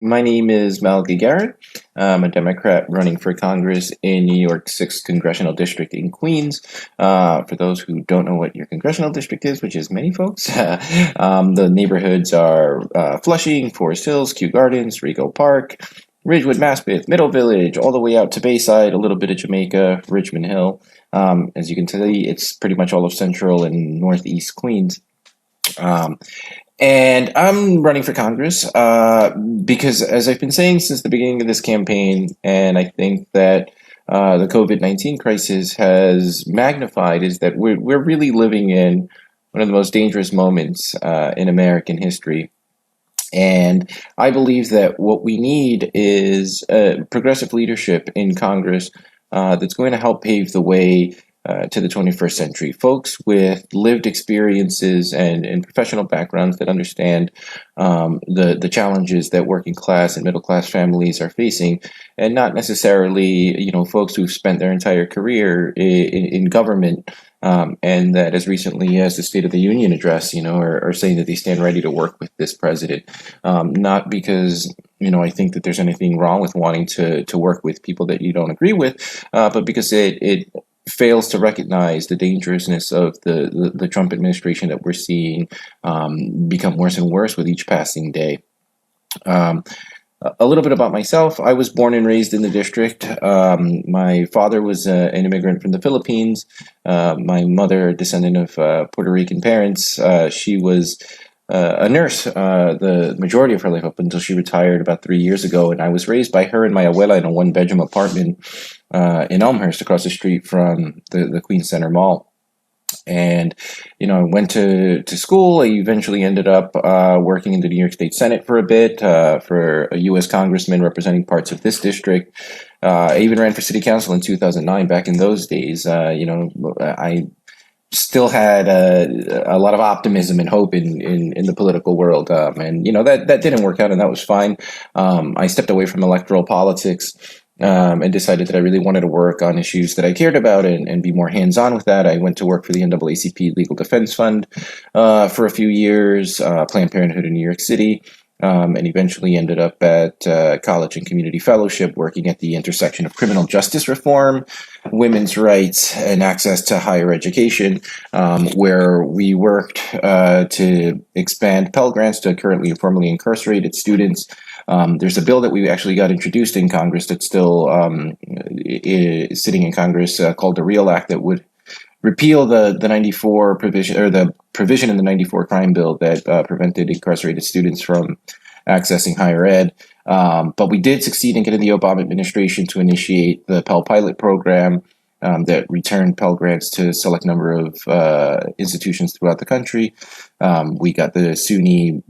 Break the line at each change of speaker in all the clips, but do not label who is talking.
My name is Mel Gagarin. I'm a Democrat running for Congress in New York 6 Congressional District in Queens. For those who don't know what your congressional district is, which is many folks, the neighborhoods are Flushing, Forest Hills, Kew Gardens, Rego Park, Ridgewood, Maspeth, Middle Village, all the way out to Bayside, a little bit of Jamaica, Richmond Hill. As you can see, it's pretty much all of central and northeast Queens. Um, and I'm running for Congress because, as I've been saying since the beginning of this campaign, and I think that the COVID-19 crisis has magnified, is that we're really living in one of the most dangerous moments in American history. And I believe that what we need is progressive leadership in Congress that's going to help pave the way to the 21st century. Folks with lived experiences and professional backgrounds that understand the challenges that working class and middle class families are facing, and not necessarily folks who've spent their entire career in government. And that as recently as the State of the Union address, are saying that they stand ready to work with this president. Not because, I think that there's anything wrong with wanting to work with people that you don't agree with, but because it fails to recognize the dangerousness of the Trump administration that we're seeing become worse and worse with each passing day. Um, a little bit about myself. I was born and raised in the district. My father was an immigrant from the Philippines. My mother, a descendant of Puerto Rican parents. She was a nurse the majority of her life up until she retired about 3 years ago. And I was raised by her and my abuela in a one-bedroom apartment in Elmhurst across the street from the Queens Center Mall. And, I went to school. I eventually ended up working in the New York State Senate for a bit, for a U.S. congressman representing parts of this district. I even ran for city council in 2009. Back in those days, I still had a lot of optimism and hope in the political world. And, that didn't work out, and that was fine. I stepped away from electoral politics and decided that I really wanted to work on issues that I cared about and be more hands-on with that. I went to work for the NAACP Legal Defense Fund for a few years, Planned Parenthood in New York City, and eventually ended up at College and Community Fellowship, working at the intersection of criminal justice reform, women's rights, and access to higher education, where we worked to expand Pell Grants to currently formerly incarcerated students. There's a bill that we actually got introduced in Congress that's still sitting in Congress called the REAL Act that would repeal the 94 provision, or the provision in the 94 crime bill that prevented incarcerated students from accessing higher ed. But we did succeed in getting the Obama administration to initiate the Pell Pilot program that returned Pell Grants to a select number of institutions throughout the country. We got the SUNY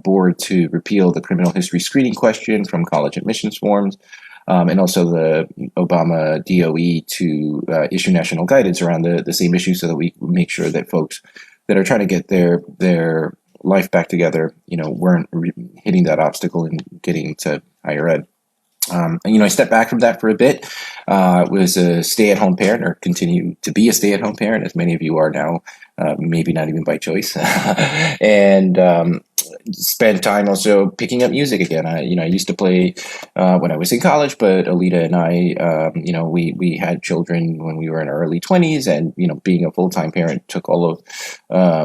board to repeal the criminal history screening question from college admissions forms. And also the Obama DOE to issue national guidance around the same issue, so that we make sure that folks that are trying to get their life back together, weren't hitting that obstacle and getting to higher ed. And, I stepped back from that for a bit. Was a stay-at-home parent, or continue to be a stay-at-home parent, as many of you are now, maybe not even by choice. And spent time also picking up music again. I used to play when I was in college, but Alita and I, we had children when we were in our early 20s, and being a full-time parent took all of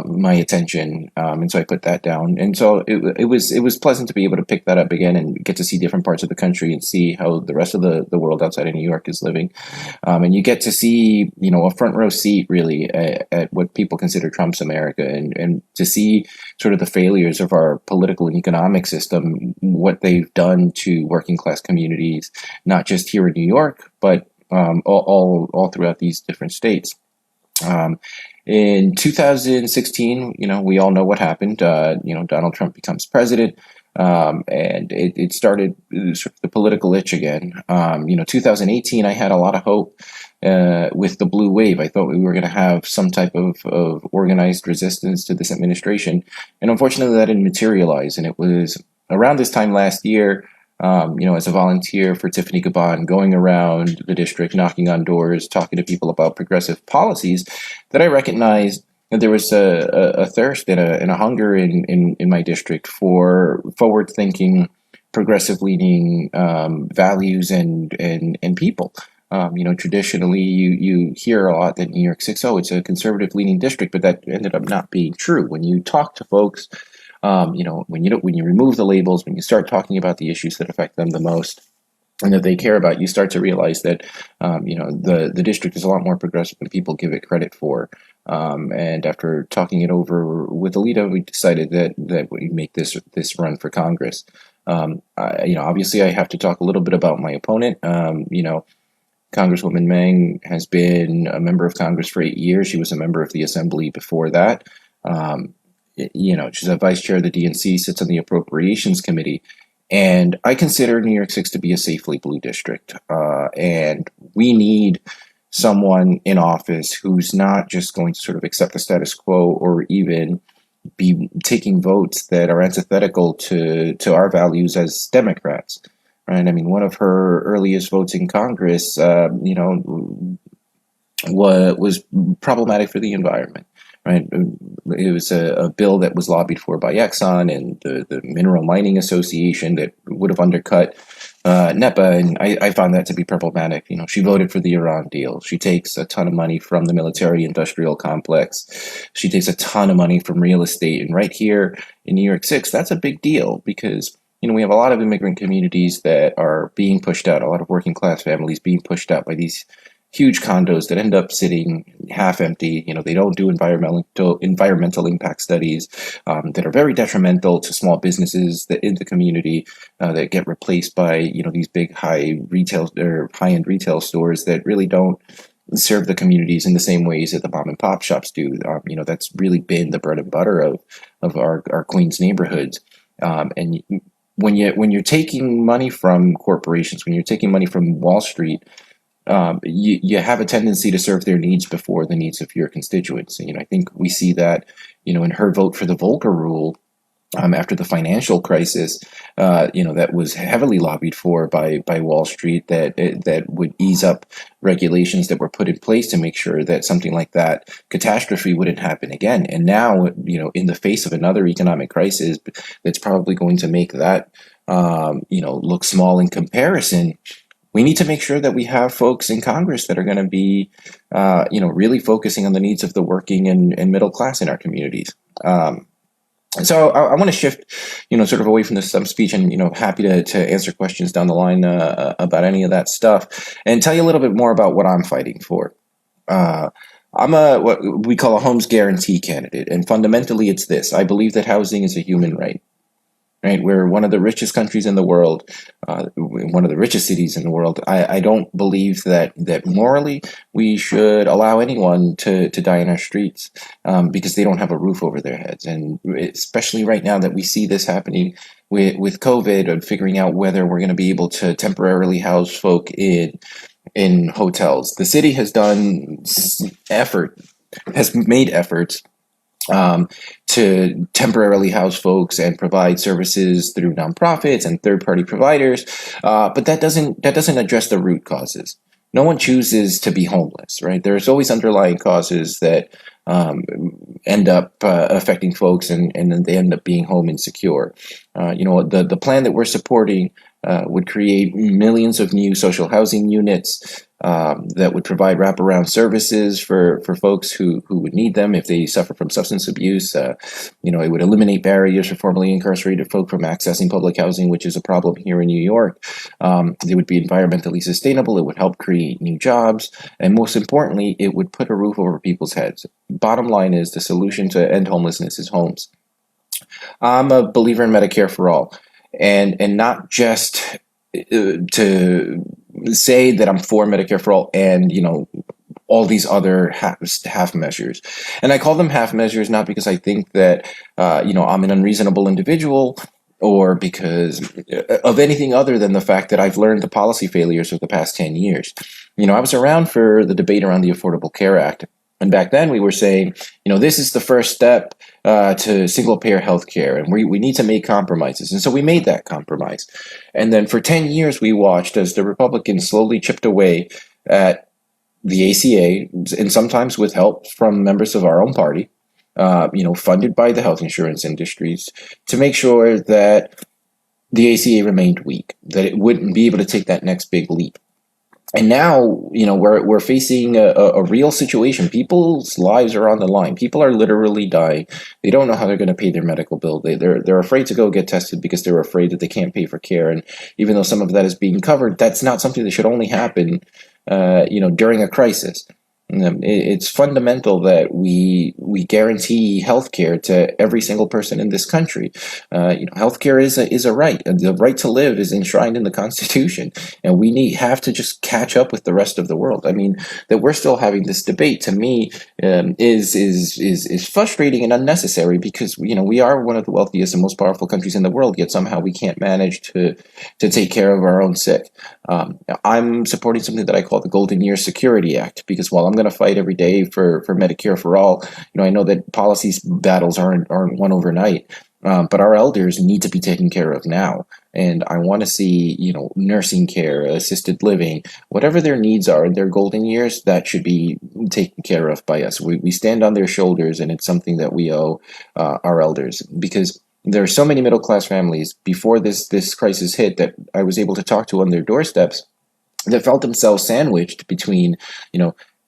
my attention, and so I put that down. And so it was pleasant to be able to pick that up again and get to see different parts of the country and see how the rest of the world outside of New York is living. And you get to see a front row seat really at what people consider Trump's America, and to see sort of the failures of our political and economic system, what they've done to working class communities, not just here in New York, but all throughout these different states. In 2016, we all know what happened. Donald Trump becomes president, and it started sort of the political itch again. 2018, I had a lot of hope with the blue wave. I thought we were going to have some type of organized resistance to this administration. And unfortunately, that didn't materialize. And it was around this time last year, as a volunteer for Tiffany Gaban, going around the district, knocking on doors, talking to people about progressive policies, that I recognized that there was a thirst and a hunger in my district for forward-thinking progressive-leaning values and people. Traditionally, you hear a lot that New York 6, oh, it's a conservative-leaning district, but that ended up not being true. When you talk to folks, when you remove the labels, when you start talking about the issues that affect them the most and that they care about, you start to realize that the district is a lot more progressive than people give it credit for. And after talking it over with Alita, we decided that we make this run for Congress. Obviously, I have to talk a little bit about my opponent. Congresswoman Meng has been a member of Congress for 8 years. She was a member of the Assembly before that. She's a vice chair of the DNC, sits on the Appropriations Committee. And I consider New York 6 to be a safely blue district. And we need someone in office who's not just going to sort of accept the status quo or even be taking votes that are antithetical to our values as Democrats. Right? I mean, one of her earliest votes in Congress, was problematic for the environment. Right? It was a bill that was lobbied for by Exxon and the Mineral Mining Association that would have undercut NEPA, and I found that to be problematic. She voted for the Iran deal. She takes a ton of money from the military-industrial complex. She takes a ton of money from real estate, and right here in New York 6, that's a big deal because we have a lot of immigrant communities that are being pushed out, a lot of working-class families being pushed out by these huge condos that end up sitting half empty. They don't do environmental impact studies that are very detrimental to small businesses in the community that get replaced by these big high-end retail stores that really don't serve the communities in the same ways that the mom and pop shops do. That's really been the bread and butter of our Queens neighborhoods. And when you're taking money from corporations, when you're taking money from Wall Street, you have a tendency to serve their needs before the needs of your constituents. And, I think we see that, in her vote for the Volcker rule after the financial crisis, that was heavily lobbied for by Wall Street, that would ease up regulations that were put in place to make sure that something like that catastrophe wouldn't happen again. And now, in the face of another economic crisis that's probably going to make that, look small in comparison, we need to make sure that we have folks in Congress that are going to be, really focusing on the needs of the working and middle class in our communities. So I want to shift, sort of away from the stump speech and, happy to answer questions down the line about any of that stuff and tell you a little bit more about what I'm fighting for. I'm what we call a homes guarantee candidate. And fundamentally, it's this. I believe that housing is a human right. Right, we're one of the richest countries in the world, one of the richest cities in the world. I don't believe that morally we should allow anyone to die in our streets because they don't have a roof over their heads. And especially right now that we see this happening with COVID and figuring out whether we're going to be able to temporarily house folk in hotels. The city has made efforts to temporarily house folks and provide services through nonprofits and third-party providers, but that doesn't address the root causes. No one chooses to be homeless, right? There's always underlying causes that end up affecting folks, and then they end up being home insecure. The plan that we're supporting would create millions of new social housing units that would provide wraparound services for folks who would need them if they suffer from substance abuse. It would eliminate barriers for formerly incarcerated folk from accessing public housing, which is a problem here in New York. It would be environmentally sustainable. It would help create new jobs. And most importantly, it would put a roof over people's heads. Bottom line is the solution to end homelessness is homes. I'm a believer in Medicare for all. And not just to say that I'm for Medicare for all and, all these other half measures. And I call them half measures not because I think that, I'm an unreasonable individual or because of anything other than the fact that I've learned the policy failures of the past 10 years. I was around for the debate around the Affordable Care Act. And back then we were saying, this is the first step to single-payer healthcare, and we need to make compromises. And so we made that compromise. And then for 10 years, we watched as the Republicans slowly chipped away at the ACA, and sometimes with help from members of our own party, funded by the health insurance industries, to make sure that the ACA remained weak, that it wouldn't be able to take that next big leap. And now, we're facing a real situation. People's lives are on the line. People are literally dying. They don't know how they're going to pay their medical bill. They're afraid to go get tested because they're afraid that they can't pay for care. And even though some of that is being covered, that's not something that should only happen, during a crisis. It's fundamental that we guarantee healthcare to every single person in this country. Healthcare is a right. The right to live is enshrined in the Constitution, and we have to just catch up with the rest of the world. I mean, that we're still having this debate, to me, is frustrating and unnecessary, because we are one of the wealthiest and most powerful countries in the world, yet somehow we can't manage to take care of our own sick. I'm supporting something that I call the Golden Year Security Act, because while I'm going to fight every day for Medicare for all, I know that policy battles aren't won overnight. But our elders need to be taken care of now. And I want to see, nursing care, assisted living, whatever their needs are in their golden years, that should be taken care of by us. We stand on their shoulders, and it's something that we owe our elders, because there are so many middle-class families before this crisis hit that I was able to talk to on their doorsteps that felt themselves sandwiched between,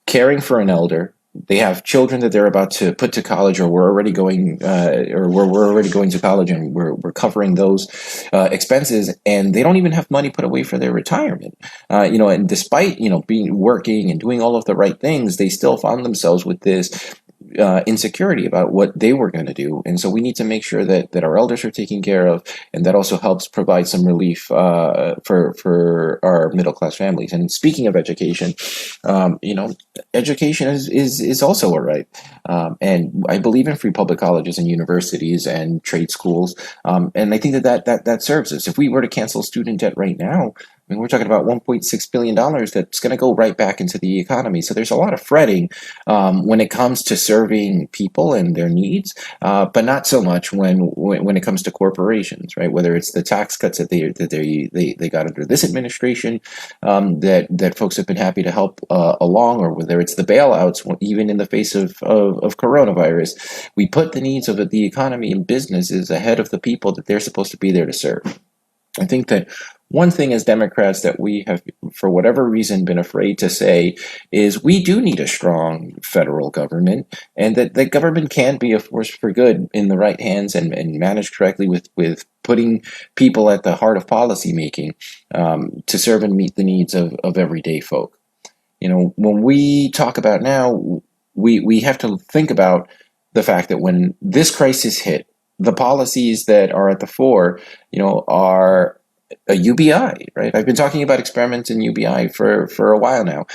caring for an elder. They have children that they're about to put to college, or we're already going, we're already going to college, and we're covering those expenses, and they don't even have money put away for their retirement. And despite being working and doing all of the right things, they still found themselves with this insecurity about what they were going to do. And so we need to make sure that our elders are taken care of, and that also helps provide some relief for our middle class families. And speaking of education, education is also a right. And I believe in free public colleges and universities and trade schools. And I think that serves us. If we were to cancel student debt right now, I mean, we're talking about $1.6 billion that's going to go right back into the economy. So there's a lot of fretting when it comes to serving people and their needs, but not so much when it comes to corporations, right? Whether it's the tax cuts that they got under this administration, that folks have been happy to help along, or whether it's the bailouts, even in the face of coronavirus, we put the needs of the economy and businesses ahead of the people that they're supposed to be there to serve. I think that one thing as Democrats that we have, for whatever reason, been afraid to say is we do need a strong federal government, and that the government can be a force for good in the right hands and managed correctly with putting people at the heart of policymaking to serve and meet the needs of everyday folk. When we talk about now, we have to think about the fact that when this crisis hit, the policies that are at the fore, are a UBI, right? I've been talking about experiments in UBI for a while now,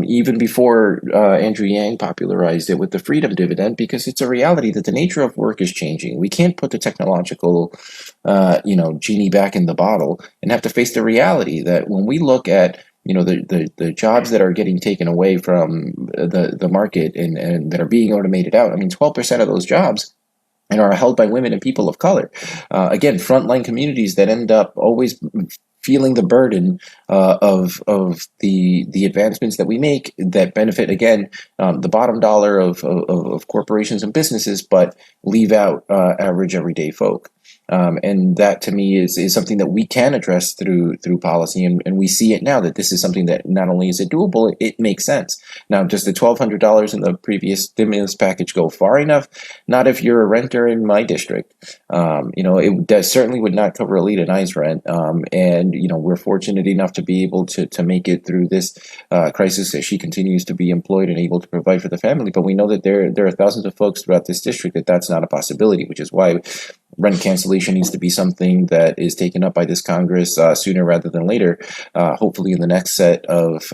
even before Andrew Yang popularized it with the freedom dividend, because it's a reality that the nature of work is changing. We can't put the technological, genie back in the bottle, and have to face the reality that when we look at the jobs that are getting taken away from the market and that are being automated out, 12% of those jobs and are held by women and people of color. Again, frontline communities that end up always feeling the burden of the advancements that we make that benefit, again, the bottom dollar of corporations and businesses, but leave out average everyday folk. And that, to me, is something that we can address through policy, and we see it now that this is something that not only is it doable, it makes sense. Now, does the $1,200 in the previous stimulus package go far enough? Not if you're a renter in my district. It certainly would not cover Alita and I's rent, and we're fortunate enough to be able to make it through this crisis as she continues to be employed and able to provide for the family. But we know that there are thousands of folks throughout this district that's not a possibility, which is why rent cancellation needs to be something that is taken up by this Congress sooner rather than later, hopefully in the next set of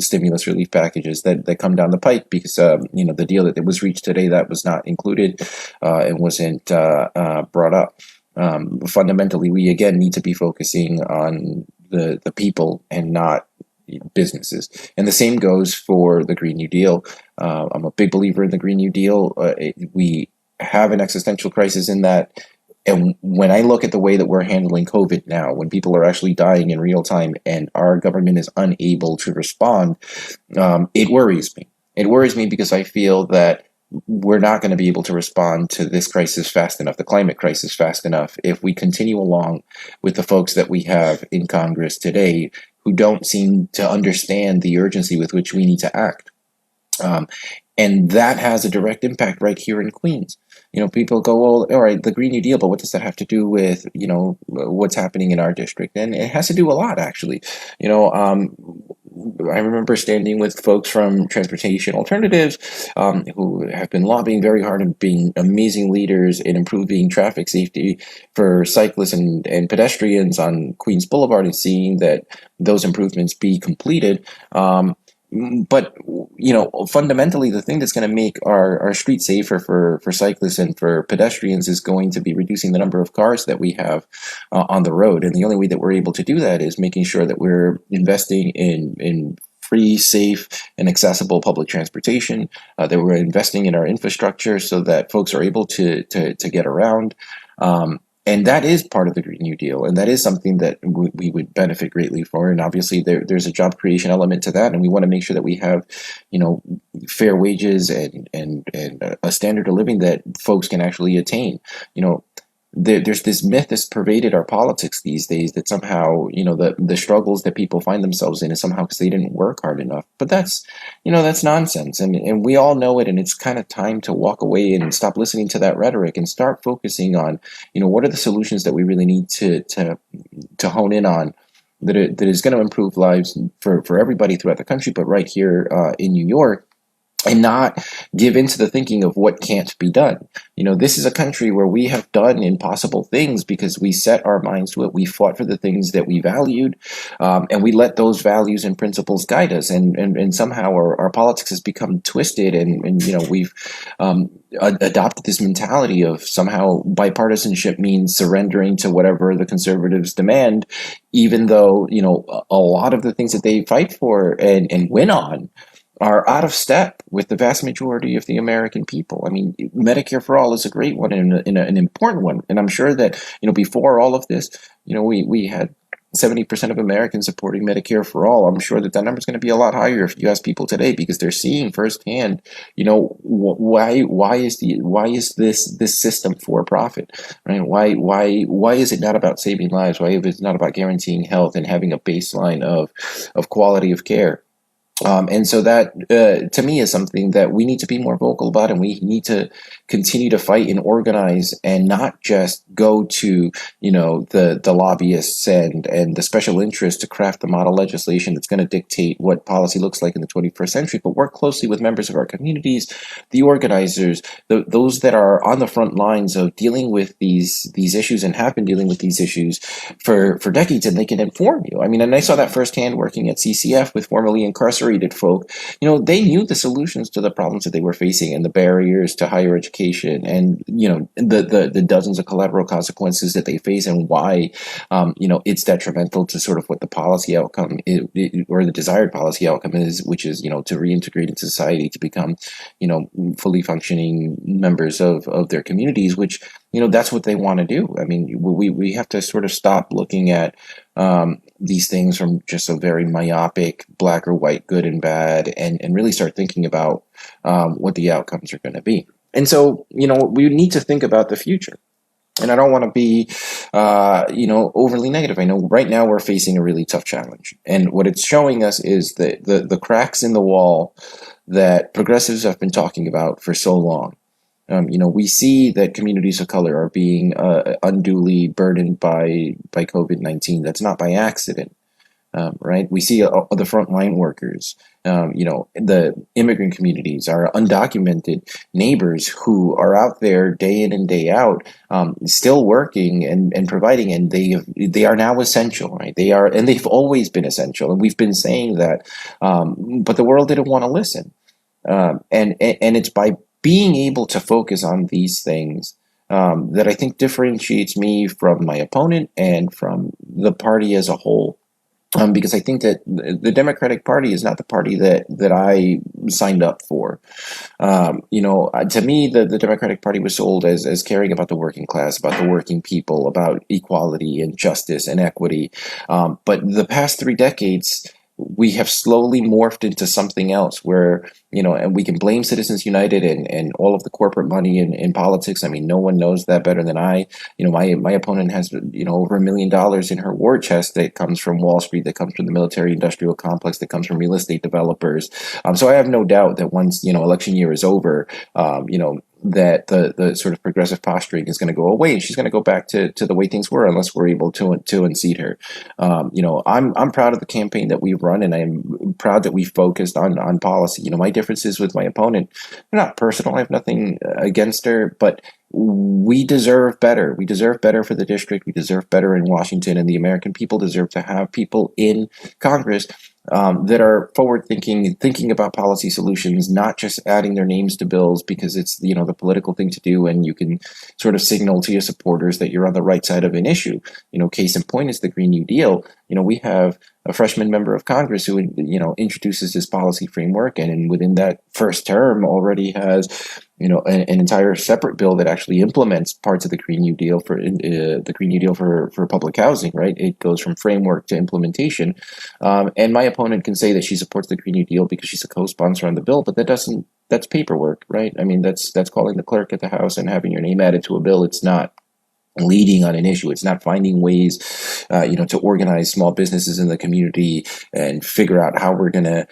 stimulus relief packages that come down the pike, because the deal that was reached today, that was not included and wasn't brought up. Fundamentally, we again need to be focusing on the people and not businesses. And the same goes for the Green New Deal. I'm a big believer in the Green New Deal. We have an existential crisis in that. And when I look at the way that we're handling COVID now, when people are actually dying in real time and our government is unable to respond, it worries me. It worries me because I feel that we're not going to be able to respond to this crisis fast enough, the climate crisis fast enough, if we continue along with the folks that we have in Congress today who don't seem to understand the urgency with which we need to act. Um, and that has a direct impact right here in Queens. People go, well, all right, the Green New Deal, but what does that have to do with, what's happening in our district? And it has to do a lot, actually. I remember standing with folks from Transportation Alternatives who have been lobbying very hard and being amazing leaders in improving traffic safety for cyclists and pedestrians on Queens Boulevard, and seeing that those improvements be completed. But fundamentally, the thing that's going to make our streets safer for cyclists and for pedestrians is going to be reducing the number of cars that we have on the road. And the only way that we're able to do that is making sure that we're investing in free, safe, and accessible public transportation, that we're investing in our infrastructure so that folks are able to get around. And that is part of the Green New Deal, and that is something that we would benefit greatly for. And obviously, there's a job creation element to that, and we want to make sure that we have, fair wages and a standard of living that folks can actually attain. There's this myth that's pervaded our politics these days that somehow, the struggles that people find themselves in is somehow because they didn't work hard enough. But that's nonsense. And we all know it. And it's kind of time to walk away and stop listening to that rhetoric and start focusing on, what are the solutions that we really need to hone in on that is going to improve lives for everybody throughout the country, but right here in New York. And not give into the thinking of what can't be done. This is a country where we have done impossible things because we set our minds to it. We fought for the things that we valued, and we let those values and principles guide us. And somehow our politics has become twisted, and we've adopted this mentality of somehow bipartisanship means surrendering to whatever the conservatives demand, even though a lot of the things that they fight for and win on are out of step with the vast majority of the American people. I mean, Medicare for all is a great one and an important one. And I'm sure that, before all of this, we had 70% of Americans supporting Medicare for all. I'm sure that number is going to be a lot higher if you ask people today, because they're seeing firsthand, why is this system for profit, right? Why is it not about saving lives? Why is it not about guaranteeing health and having a baseline of quality of care? And so that, to me, is something that we need to be more vocal about, and we need to continue to fight and organize, and not just go to, the lobbyists and the special interests to craft the model legislation that's going to dictate what policy looks like in the 21st century, but work closely with members of our communities, the organizers, those that are on the front lines of dealing with these issues and have been dealing with these issues for decades, and they can inform you. I mean, and I saw that firsthand working at CCF with formerly incarcerated folk. They knew the solutions to the problems that they were facing and the barriers to higher education, and the dozens of collateral consequences that they face, and why it's detrimental to sort of what the policy outcome is, or the desired policy outcome is, which is to reintegrate into society, to become fully functioning members of their communities, which that's what they want to do. I mean, we have to sort of stop looking at these things from just a very myopic black or white, good and bad, and really start thinking about what the outcomes are going to be. And so, we need to think about the future. And I don't want to be, overly negative. I know right now we're facing a really tough challenge. And what it's showing us is the cracks in the wall that progressives have been talking about for so long. We see that communities of color are being unduly burdened by COVID-19. That's not by accident, right? We see the frontline workers, the immigrant communities, our undocumented neighbors who are out there day in and day out, still working and providing, and they are now essential, right? And they've always been essential, and we've been saying that, but the world didn't want to listen, and it's by being able to focus on these things that I think differentiates me from my opponent and from the party as a whole. Because I think that the Democratic Party is not the party that I signed up for. To me, the Democratic Party was sold as caring about the working class, about the working people, about equality and justice and equity. But the past 3 decades we have slowly morphed into something else where, and we can blame Citizens United and all of the corporate money in politics. I mean, no one knows that better than I. My opponent has, over $1 million in her war chest that comes from Wall Street, that comes from the military industrial complex, that comes from real estate developers. So I have no doubt that once, election year is over, that the sort of progressive posturing is going to go away, and she's going to go back to the way things were unless we're able to unseat her. I'm proud of the campaign that we've run, and I'm proud that we focused on policy. My differences with my opponent are not personal. I have nothing against her, but we deserve better. We deserve better for the district. We deserve better in Washington, and the American people deserve to have people in Congress that are forward thinking about policy solutions, not just adding their names to bills because it's the political thing to do, and you can sort of signal to your supporters that you're on the right side of an issue. Case in point is the Green New Deal. We have a freshman member of Congress who introduces this policy framework, and within that first term already has an entire separate bill that actually implements parts of the Green New Deal for public housing. Right, it goes from framework to implementation, and my opponent can say that she supports the Green New Deal because she's a co-sponsor on the bill, but that's paperwork, right? I mean, that's calling the clerk at the House and having your name added to a bill. It's not leading on an issue. It's not finding ways, to organize small businesses in the community and figure out how we're going to,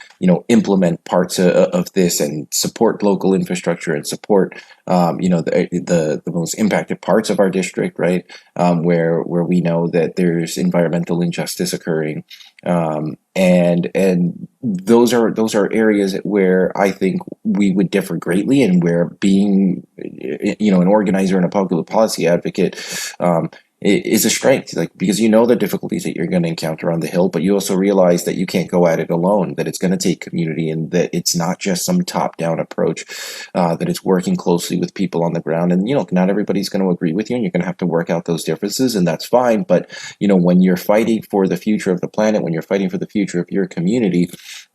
implement parts of this and support local infrastructure and support, the most impacted parts of our district, right? Where we know that there's environmental injustice occurring, and those are areas where I think we would differ greatly, and where being, an organizer and a public policy advocate is a strength, because the difficulties that you're going to encounter on the Hill, but you also realize that you can't go at it alone, that it's going to take community, and that it's not just some top-down approach, that it's working closely with people on the ground. And, not everybody's going to agree with you, and you're going to have to work out those differences, and that's fine. But, when you're fighting for the future of the planet, when you're fighting for the future of your community,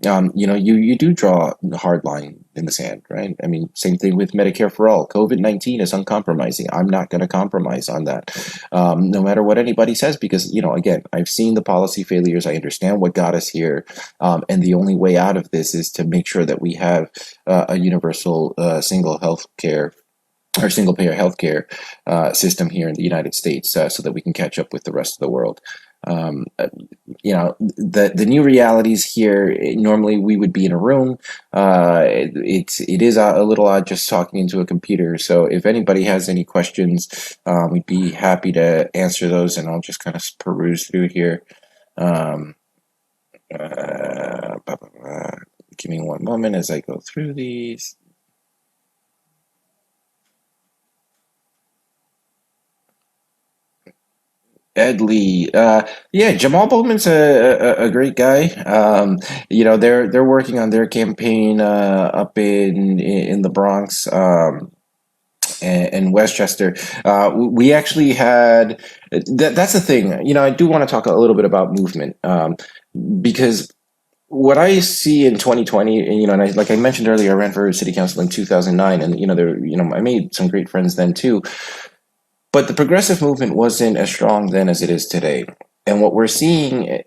you do draw the hard line in the sand, right? I mean, same thing with Medicare for all. COVID-19 is uncompromising. I'm not going to compromise on that, no matter what anybody says, because, again, I've seen the policy failures. I understand what got us here. And the only way out of this is to make sure that we have a universal single payer healthcare system here in the United States, so that we can catch up with the rest of the world. The new realities here, normally we would be in a room. It is a little odd just talking into a computer. So if anybody has any questions, we'd be happy to answer those, and I'll just kind of peruse through here. Give me one moment as I go through these. Ed Lee, yeah, Jamal Bowman's a great guy. They're working on their campaign up in the Bronx, and Westchester. We actually had that's the thing. I do want to talk a little bit about movement, because what I see in 2020, and like I mentioned earlier, I ran for city council in 2009, and I made some great friends then too. But the progressive movement wasn't as strong then as it is today. And what we're seeing,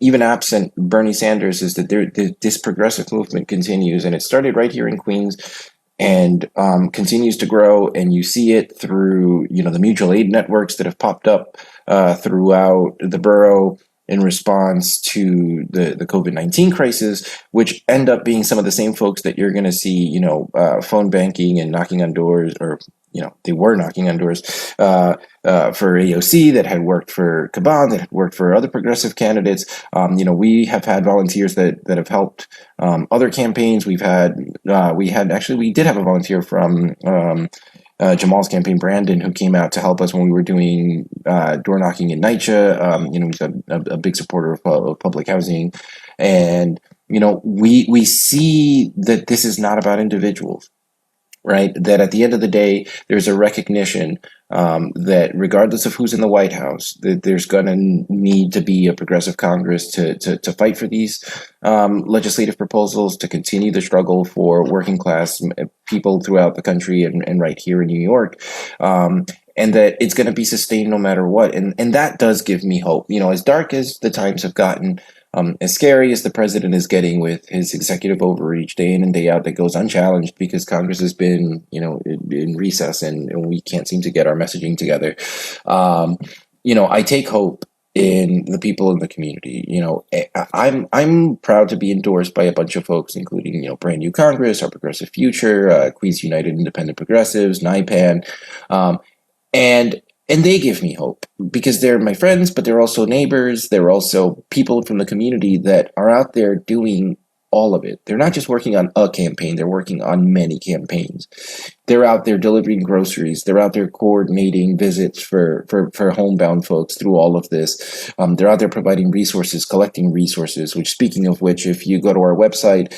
even absent Bernie Sanders, is that this progressive movement continues. And it started right here in Queens, and continues to grow. And you see it through, the mutual aid networks that have popped up throughout the borough in response to the COVID-19 crisis, which end up being some of the same folks that you're going to see, phone banking and knocking on doors, or they were knocking on doors for AOC, that had worked for Caban, that had worked for other progressive candidates. We have had volunteers that have helped other campaigns. We did have a volunteer from Jamal's campaign, Brandon, who came out to help us when we were doing door knocking in NYCHA. He's a big supporter of public housing, and we see that this is not about individuals. Right, that at the end of the day, there's a recognition that regardless of who's in the White House, that there's going to need to be a progressive Congress to fight for these legislative proposals, to continue the struggle for working class people throughout the country and right here in New York. And that it's going to be sustained no matter what. And that does give me hope. As dark as the times have gotten, as scary as the president is getting with his executive overreach day in and day out that goes unchallenged because Congress has been, in recess and we can't seem to get our messaging together. I take hope in the people in the community. I'm proud to be endorsed by a bunch of folks, including, Brand New Congress, Our Progressive Future, Queens United Independent Progressives, NIPAN, and they give me hope because they're my friends, but they're also neighbors. They're also people from the community that are out there doing all of it. They're not just working on a campaign, they're working on many campaigns. They're out there delivering groceries. They're out there coordinating visits for homebound folks through all of this. They're out there providing resources, collecting resources, which, speaking of which, if you go to our website,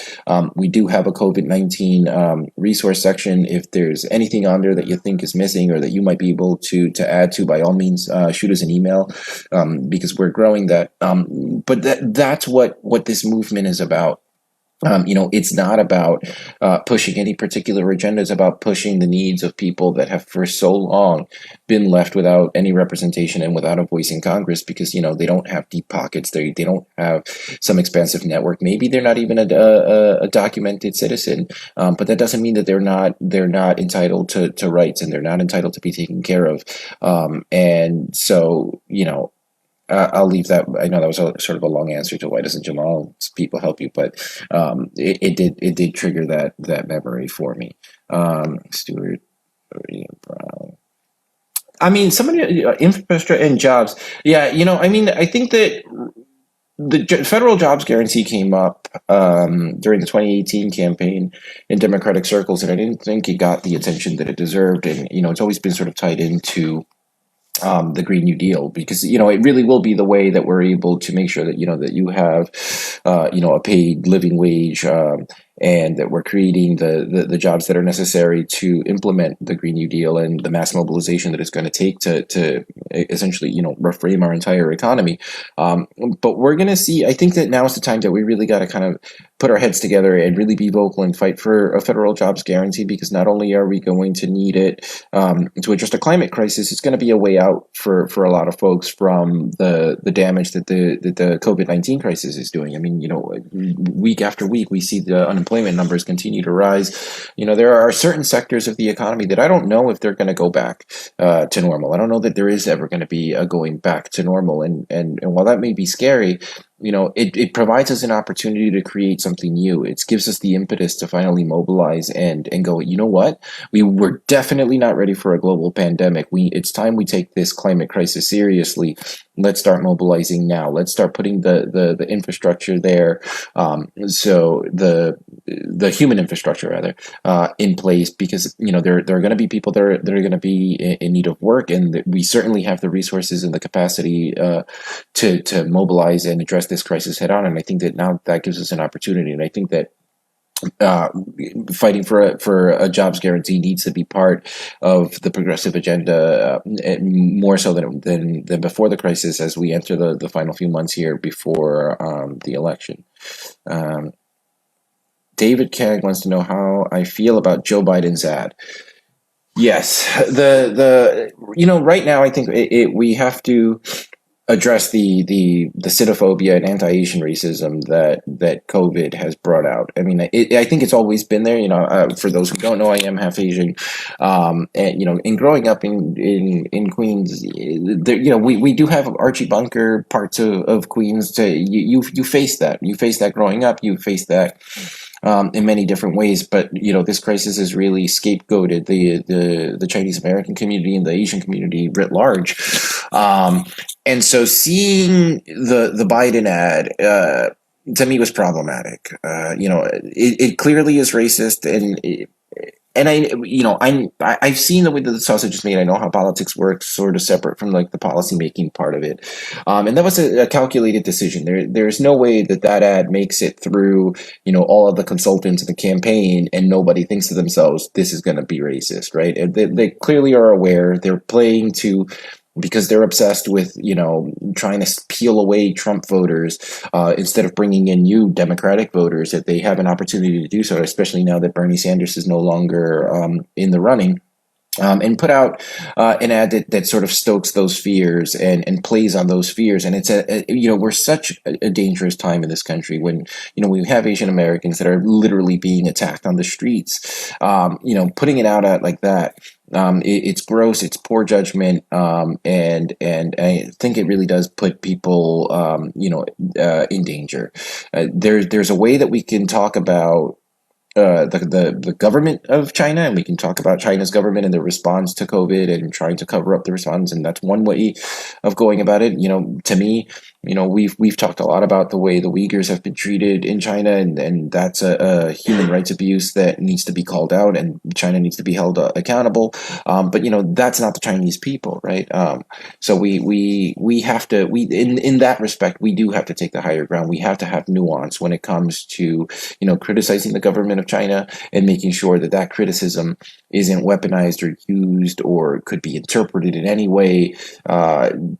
we do have a COVID-19 resource section. If there's anything on there that you think is missing or that you might be able to add to, by all means, shoot us an email because we're growing that. But that's what this movement is about. It's not about pushing any particular agenda. It's about pushing the needs of people that have for so long been left without any representation and without a voice in Congress because, they don't have deep pockets. They don't have some expansive network. Maybe they're not even a documented citizen, but that doesn't mean that they're not entitled to rights and they're not entitled to be taken care of. And so, I'll leave that. I know that was a sort of a long answer to why doesn't Jamal's people help you, but it did trigger that memory for me. Stewart Brown. I mean, somebody infrastructure and jobs. Yeah, I think that the federal jobs guarantee came up during the 2018 campaign in Democratic circles, and I didn't think it got the attention that it deserved. And it's always been sort of tied into the Green New Deal because it really will be the way that we're able to make sure that that you have a paid living wage and that we're creating the jobs that are necessary to implement the Green New Deal and the mass mobilization that it's going to take to essentially reframe our entire economy. But we're going to see. I think that now is the time that we really got to kind of put our heads together and really be vocal and fight for a federal jobs guarantee because not only are we going to need it to address the climate crisis, it's going to be a way out for a lot of folks from the damage that the COVID-19 crisis is doing. I mean, week after week, we see the unemployment numbers continue to rise. There are certain sectors of the economy that I don't know if they're going to go back to normal. I don't know that there is ever going to be a going back to normal. And while that may be scary, it provides us an opportunity to create something new. It gives us the impetus to finally mobilize and go, you know what? We were definitely not ready for a global pandemic. It's time we take this climate crisis seriously. Let's start mobilizing now. Let's start putting the infrastructure there. So the human infrastructure rather in place because there are going to be people that are going to be in need of work, and we certainly have the resources and the capacity to mobilize and address this crisis head on. And I think that now that gives us an opportunity. And I think that fighting for a jobs guarantee needs to be part of the progressive agenda more so than before the crisis as we enter the final few months here before the election. David Kang wants to know how I feel about Joe Biden's ad. Yes, right now I think we have to address the xenophobia and anti-Asian racism that COVID has brought out. I mean, I think it's always been there. For those who don't know, I am half Asian, and in growing up in Queens, we do have Archie Bunker parts of Queens. You face that. You face that growing up. You face that. In many different ways, but this crisis has really scapegoated the Chinese American community and the Asian community writ large, and so seeing the Biden ad to me was problematic. It clearly is racist, and I've seen the way that the sausage is made. I know how politics works, sort of separate from like the policy making part of it. And that was a calculated decision. There's no way that ad makes it through, all of the consultants in the campaign and nobody thinks to themselves, this is going to be racist, right? And they clearly are aware. They're playing to, because they're obsessed with, trying to peel away Trump voters instead of bringing in new Democratic voters, that they have an opportunity to do so, especially now that Bernie Sanders is no longer in the running. and put out an ad that sort of stokes those fears and plays on those fears. And it's we're such a dangerous time in this country when, we have Asian Americans that are literally being attacked on the streets. Putting it out at like that. It's gross. It's poor judgment, and I think it really does put people, in danger. There's a way that we can talk about the government of China, and we can talk about China's government and their response to COVID and trying to cover up the response, and that's one way of going about it. To me, we've talked a lot about the way the Uyghurs have been treated in China, and that's a human rights abuse that needs to be called out, and China needs to be held accountable. But that's not the Chinese people, right? So we have to in that respect we do have to take the higher ground. We have to have nuance when it comes to criticizing the government of China and making sure that that criticism isn't weaponized or used or could be interpreted in any way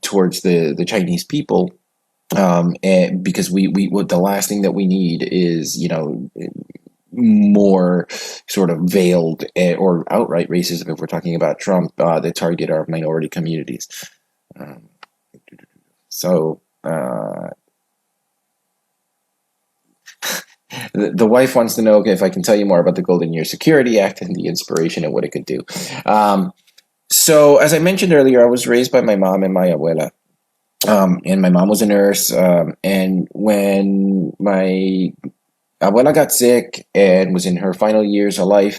towards the Chinese people. And because what the last thing that we need is more sort of veiled or outright racism, if we're talking about Trump, that target our minority communities. Um, so. The wife wants to know if I can tell you more about the Golden Year Security Act and the inspiration and what it could do. So, as I mentioned earlier, I was raised by my mom and my abuela. And my mom was a nurse. And when my abuela got sick and was in her final years of life,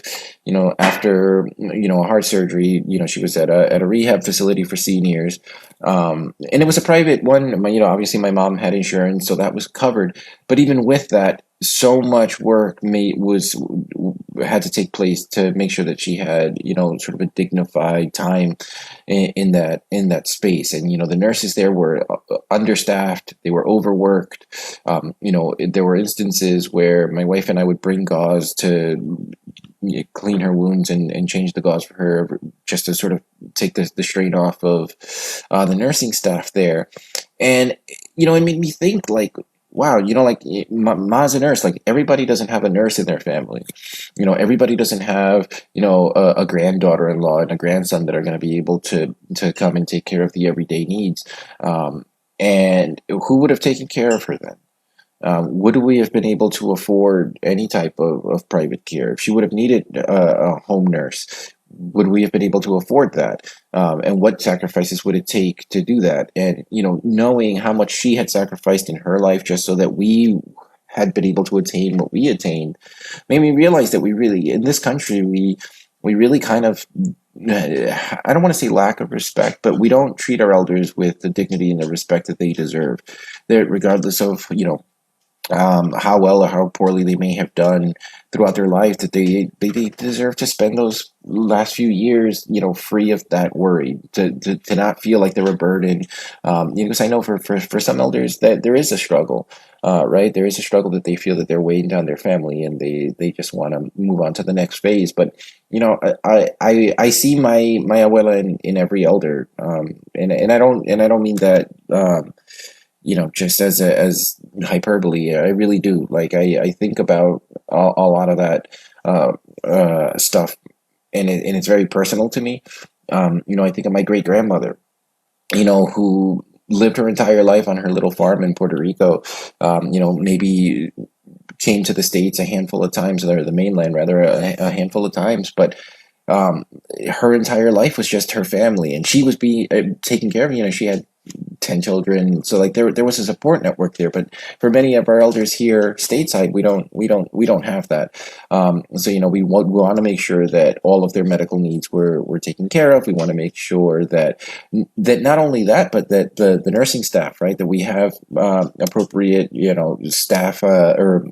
after a heart surgery, she was at a rehab facility for seniors, and it was a private one. Obviously my mom had insurance, so that was covered. But even with that, so much work had to take place to make sure that she had sort of a dignified time in that space. And the nurses there were understaffed, they were overworked. There were instances where my wife and I would bring gauze to clean her wounds and change the gauze for her, just to sort of take the strain off of the nursing staff there. And it made me think, like, wow, like Ma's a nurse. Like, everybody doesn't have a nurse in their family. Everybody doesn't have a granddaughter-in-law and a grandson that are going to be able to come and take care of the everyday needs. And who would have taken care of her then? Would we have been able to afford any type of private care? If she would have needed a home nurse, would we have been able to afford that? And what sacrifices would it take to do that? And, knowing how much she had sacrificed in her life just so that we had been able to attain what we attained, made me realize that we really, in this country, we really kind of, I don't want to say lack of respect, but we don't treat our elders with the dignity and the respect that they deserve. That regardless of, how well or how poorly they may have done throughout their life, that they deserve to spend those last few years, free of that worry, to not feel like they're a burden. Because I know for some elders that there is a struggle, right? There is a struggle that they feel that they're weighing down their family and they just want to move on to the next phase. But, I see my abuela in every elder. And I don't mean that, just as hyperbole. I really do. Like, I think about a lot of that stuff, and it's very personal to me. I think of my great grandmother, who lived her entire life on her little farm in Puerto Rico. Maybe came to the States a handful of times, or the mainland rather, a handful of times, but her entire life was just her family, and she was being taken care of. She had 10 children, so like there was a support network there. But for many of our elders here stateside, we don't have that. So we want to make sure that all of their medical needs were taken care of. We want to make sure that not only that, but that the nursing staff, right, that we have appropriate staff or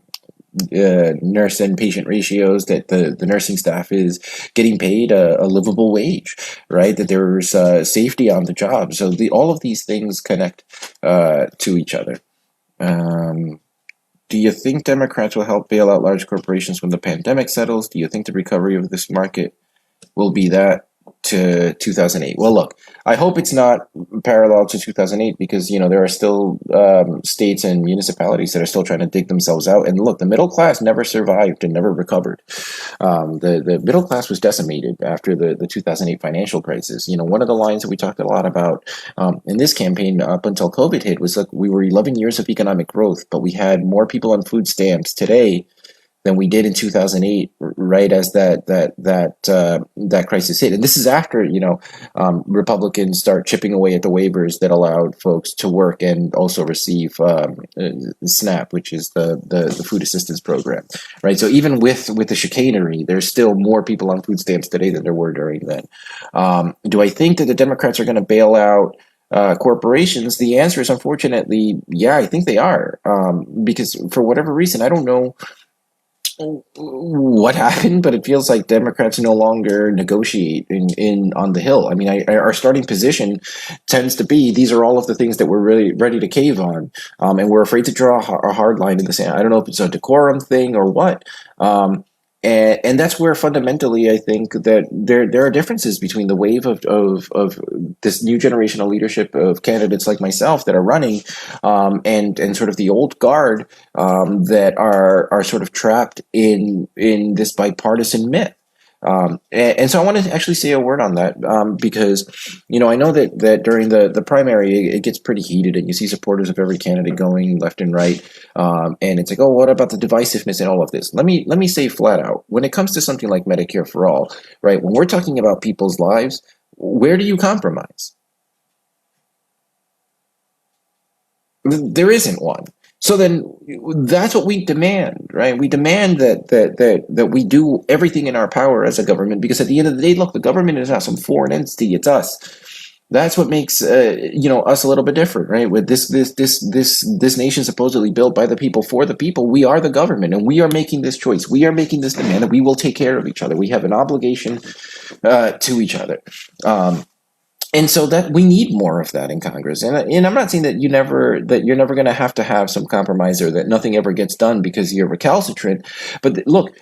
nurse and patient ratios, that the nursing staff is getting paid a livable wage, right? That there's safety on the job. So all of these things connect to each other. Do you think Democrats will help bail out large corporations when the pandemic settles? Do you think the recovery of this market will be that? to 2008. Well, look, I hope it's not parallel to 2008 because, there are still states and municipalities that are still trying to dig themselves out. And look, the middle class never survived and never recovered. The middle class was decimated after the 2008 financial crisis. One of the lines that we talked a lot about in this campaign up until COVID hit was like we were 11 years of economic growth, but we had more people on food stamps today than we did in 2008, right as that crisis hit. And this is after Republicans start chipping away at the waivers that allowed folks to work and also receive SNAP, which is the food assistance program, right? So even with the chicanery, there's still more people on food stamps today than there were during then. Do I think that the Democrats are going to bail out corporations? The answer is unfortunately, yeah, I think they are, because for whatever reason, I don't know what happened, but it feels like Democrats no longer negotiate in on the Hill. I mean, our starting position tends to be these are all of the things that we're really ready to cave on, and we're afraid to draw a hard line in the sand. I don't know if it's a decorum thing or what. And that's where fundamentally I think that there are differences between the wave of this new generational leadership of candidates like myself that are running, and sort of the old guard that are sort of trapped in this bipartisan myth. And so I want to actually say a word on that, because, I know that during the primary, it gets pretty heated and you see supporters of every candidate going left and right. And it's like, oh, what about the divisiveness in all of this? Let me say flat out, when it comes to something like Medicare for all, right? When we're talking about people's lives, where do you compromise? There isn't one. So then that's what we demand, right? We demand that we do everything in our power as a government, because at the end of the day, look, the government is not some foreign entity, it's us. That's what makes us a little bit different, right? With this nation supposedly built by the people for the people, we are the government, and we are making this choice. We are making this demand that we will take care of each other. We have an obligation to each other. And so that we need more of that in Congress. And I'm not saying that you're never going to have some compromise or that nothing ever gets done because you're recalcitrant. But look,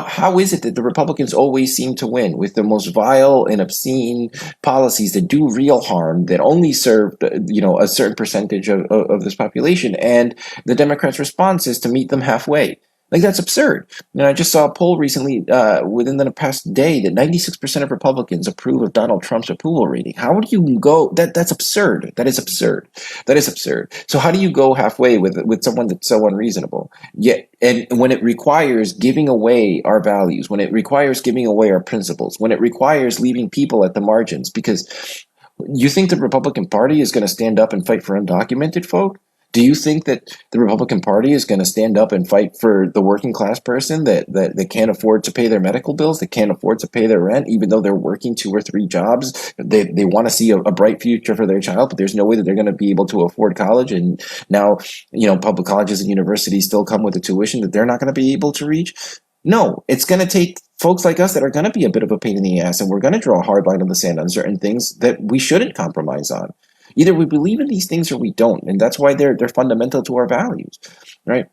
how is it that the Republicans always seem to win with the most vile and obscene policies that do real harm, that only serve a certain percentage of this population, and the Democrats' response is to meet them halfway? Like, that's absurd. I just saw a poll recently, within the past day, that 96% of Republicans approve of Donald Trump's approval rating. How do you go? That's absurd. That is absurd. That is absurd. So how do you go halfway with someone that's so unreasonable? Yet, and when it requires giving away our values, when it requires giving away our principles, when it requires leaving people at the margins, because you think the Republican Party is going to stand up and fight for undocumented folk? Do you think that the Republican Party is going to stand up and fight for the working class person that can't afford to pay their medical bills, that can't afford to pay their rent, even though they're working 2 or 3 jobs? They want to see a bright future for their child, but there's no way that they're going to be able to afford college. And now, public colleges and universities still come with a tuition that they're not going to be able to reach. No, it's going to take folks like us that are going to be a bit of a pain in the ass, and we're going to draw a hard line in the sand on certain things that we shouldn't compromise on. Either we believe in these things or we don't, and that's why they're fundamental to our values, right?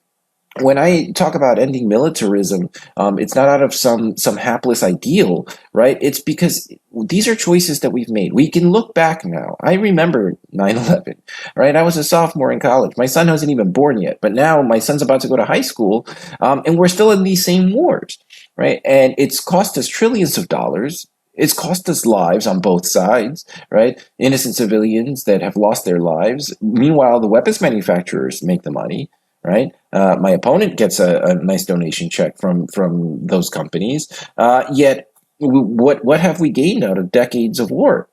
When I talk about ending militarism, it's not out of some hapless ideal, right? It's because these are choices that we've made. We can look back now. I remember 9/11, right? I was a sophomore in college. My son wasn't even born yet, but now my son's about to go to high school, and we're still in these same wars, right? And it's cost us trillions of dollars. It's cost us lives on both sides, right? Innocent civilians that have lost their lives. Meanwhile, the weapons manufacturers make the money, right? My opponent gets a nice donation check from those companies. Yet, what have we gained out of decades of war?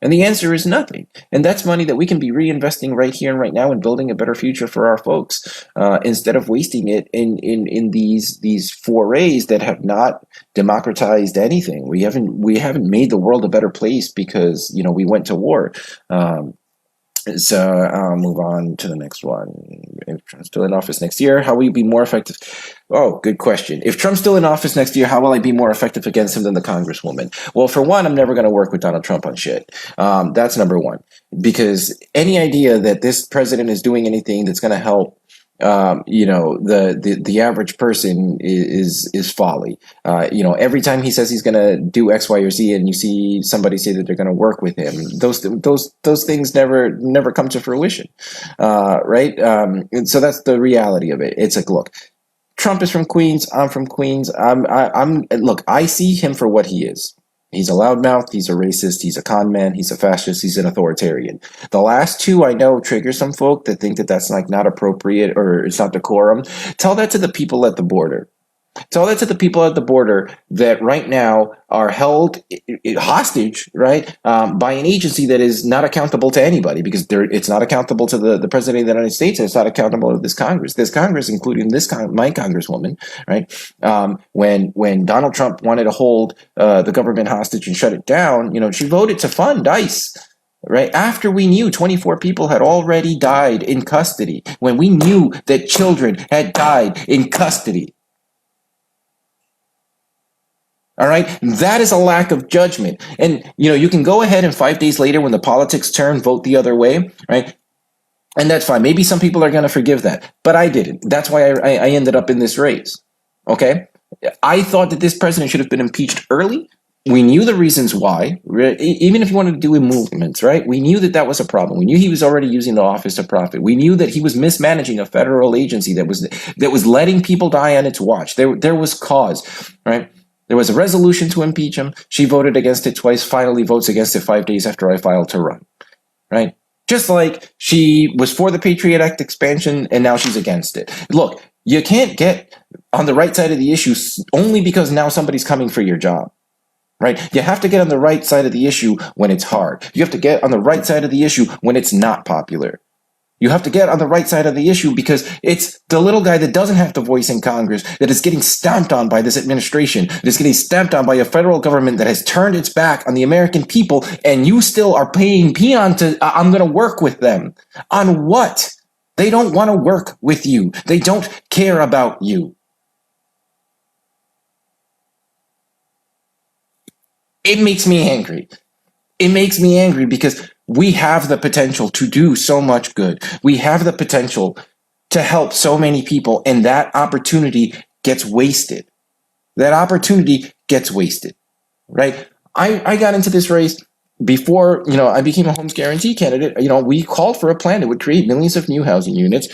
And the answer is nothing. And that's money that we can be reinvesting right here and right now in building a better future for our folks, instead of wasting it in these forays that have not democratized anything. We haven't made the world a better place because we went to war. So I'll move on to the next one. If Trump's still in office next year, how will you be more effective? Oh, good question. If Trump's still in office next year, how will I be more effective against him than the Congresswoman? Well, for one, I'm never going to work with Donald Trump on shit. That's number one. Because any idea that this president is doing anything that's going to help The average person is folly. Every time he says he's going to do X, Y, or Z, and you see somebody say that they're going to work with him, those things never come to fruition, right? And so that's the reality of it. It's like, look, Trump is from Queens. I'm from Queens. Look, I see him for what he is. He's a loudmouth. He's a racist. He's a con man. He's a fascist. He's an authoritarian. The last two I know trigger some folk that think that that's like not appropriate or it's not decorum. Tell that to the people at the border. Tell that to the people at the border that right now are held hostage, right, by an agency that is not accountable to anybody because it's not accountable to the president of the United States and it's not accountable to this Congress. This Congress, including my Congresswoman, right, when Donald Trump wanted to hold the government hostage and shut it down, she voted to fund ICE. Right after we knew 24 people had already died in custody, when we knew that children had died in custody. All right. That is a lack of judgment. And, you can go ahead and 5 days later when the politics turn, vote the other way. Right. And that's fine. Maybe some people are going to forgive that, but I didn't. That's why I ended up in this race. OK, I thought that this president should have been impeached early. We knew the reasons why, even if you wanted to do movements, right? We knew that was a problem. We knew he was already using the office to profit. We knew that he was mismanaging a federal agency that was letting people die on its watch. There was cause, right? There was a resolution to impeach him. She voted against it twice, finally votes against it 5 days after I filed to run, right? Just like she was for the Patriot Act expansion and now she's against it. Look, you can't get on the right side of the issue only because now somebody's coming for your job, right? You have to get on the right side of the issue when it's hard. You have to get on the right side of the issue when it's not popular. You have to get on the right side of the issue because it's the little guy that doesn't have the voice in Congress that is getting stamped on by this administration, that is getting stamped on by a federal government that has turned its back on the American people, and you still are paying peon to, I'm going to work with them. On what? They don't want to work with you. They don't care about you. It makes me angry. It makes me angry because we have the potential to do so much good. We have the potential to help so many people, and that opportunity gets wasted. That opportunity gets wasted, right? I got into this race before, I became a homes guarantee candidate. We called for a plan that would create millions of new housing units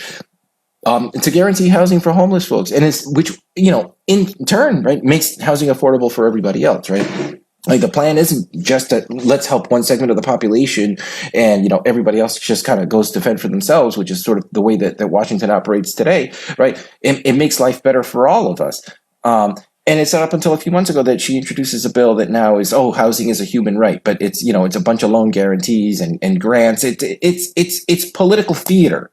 to guarantee housing for homeless folks, and which in turn, right, makes housing affordable for everybody else, right? Like the plan isn't just that let's help one segment of the population and, everybody else just kind of goes to fend for themselves, which is sort of the way that Washington operates today, right? It makes life better for all of us. And it's not up until a few months ago that she introduces a bill that now is, housing is a human right, but it's, it's a bunch of loan guarantees and grants. It's political theater.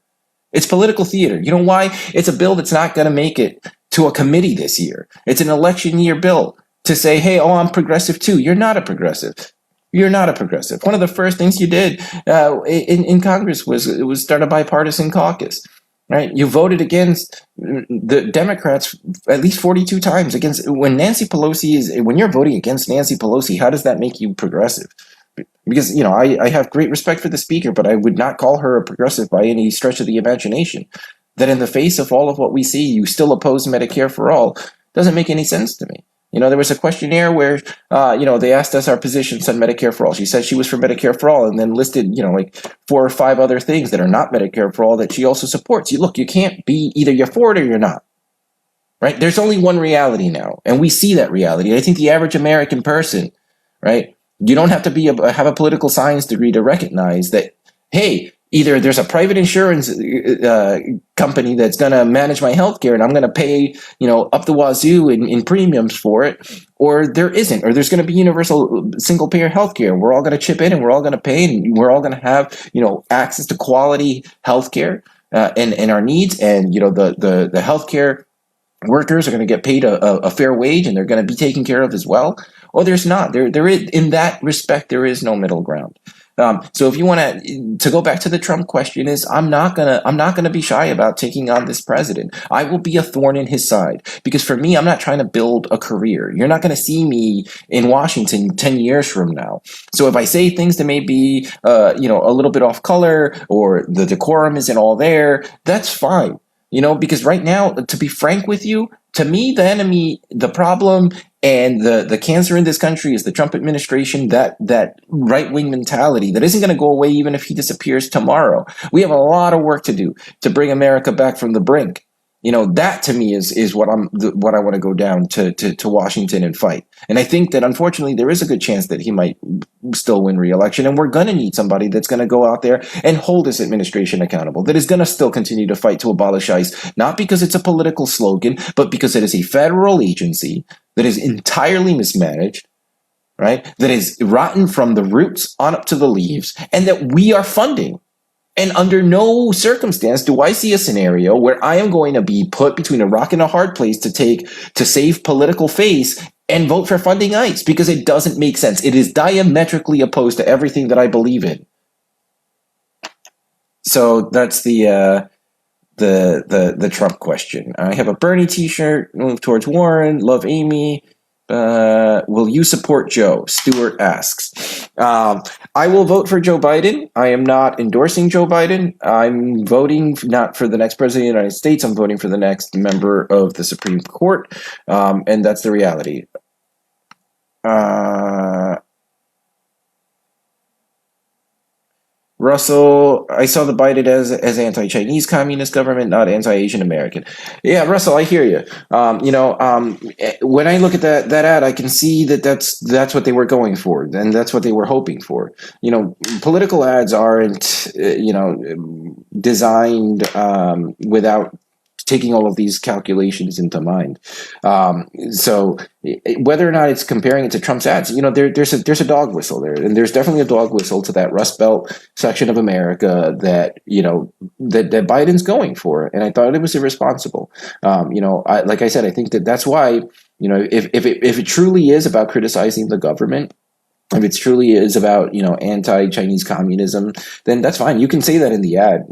It's political theater. You know why? It's a bill that's not going to make it to a committee this year. It's an election year bill. To say, hey, I'm progressive too. You're not a progressive. You're not a progressive. One of the first things you did in Congress was start a bipartisan caucus, right? You voted against the Democrats at least 42 times against when you're voting against Nancy Pelosi. How does that make you progressive? Because, I have great respect for the speaker, but I would not call her a progressive by any stretch of the imagination. That in the face of all of what we see, you still oppose Medicare for all doesn't make any sense to me. There was a questionnaire where, they asked us our positions on Medicare for all. She said she was for Medicare for all and then listed, like 4 or 5 other things that are not Medicare for all that she also supports. You can't be either you're for it or you're not, right? There's only one reality now, and we see that reality. I think the average American person, right, you don't have to have a political science degree to recognize that, hey, either there's a private insurance company that's going to manage my healthcare and I'm going to pay, up the wazoo in premiums for it, or there isn't, or there's going to be universal single payer healthcare. We're all going to chip in and we're all going to pay and we're all going to have, access to quality healthcare and our needs. And, the healthcare workers are going to get paid a fair wage and they're going to be taken care of as well. Or there's not. There is, in that respect, there is no middle ground. So if you want to go back to the Trump question, I'm not gonna be shy about taking on this president. I will be a thorn in his side because for me, I'm not trying to build a career. You're not going to see me in Washington 10 years from now. So if I say things that may be a little bit off color or the decorum isn't all there, that's fine. because right now, to be frank with you, to me, the enemy, the problem, and the cancer in this country is the Trump administration, that right-wing mentality that isn't going to go away even if he disappears tomorrow. We have a lot of work to do to bring America back from the brink. That to me is what what I want to go down to Washington and fight. And I think that unfortunately there is a good chance that he might still win re-election, and we're going to need somebody that's going to go out there and hold this administration accountable, that is going to still continue to fight to abolish ICE, not because it's a political slogan, but because it is a federal agency that is entirely mismanaged, right? That is rotten from the roots on up to the leaves, and that we are funding. And under no circumstance do I see a scenario where I am going to be put between a rock and a hard place to save political face and vote for funding ICE, because it doesn't make sense. It is diametrically opposed to everything that I believe in. So that's the Trump question. I have a Bernie t-shirt, move towards Warren, love Amy. Will you support Joe? Stewart asks. I will vote for Joe Biden. I am not endorsing Joe Biden. I'm voting not for the next president of the United States. I'm voting for the next member of the Supreme Court. And that's the reality. Russell, I saw the Biden as anti-Chinese communist government, not anti-Asian American. Yeah, Russell, I hear you. When I look at that ad, I can see that's what they were going for, and that's what they were hoping for. Political ads aren't, designed without taking all of these calculations into mind. So whether or not it's comparing it to Trump's ads, there's a dog whistle there, and there's definitely a dog whistle to that Rust Belt section of America that that Biden's going for, and I thought it was irresponsible. Like I said, I think that's why if it truly is about criticizing the government, if it truly is about anti-Chinese communism, then that's fine. You can say that in the ad.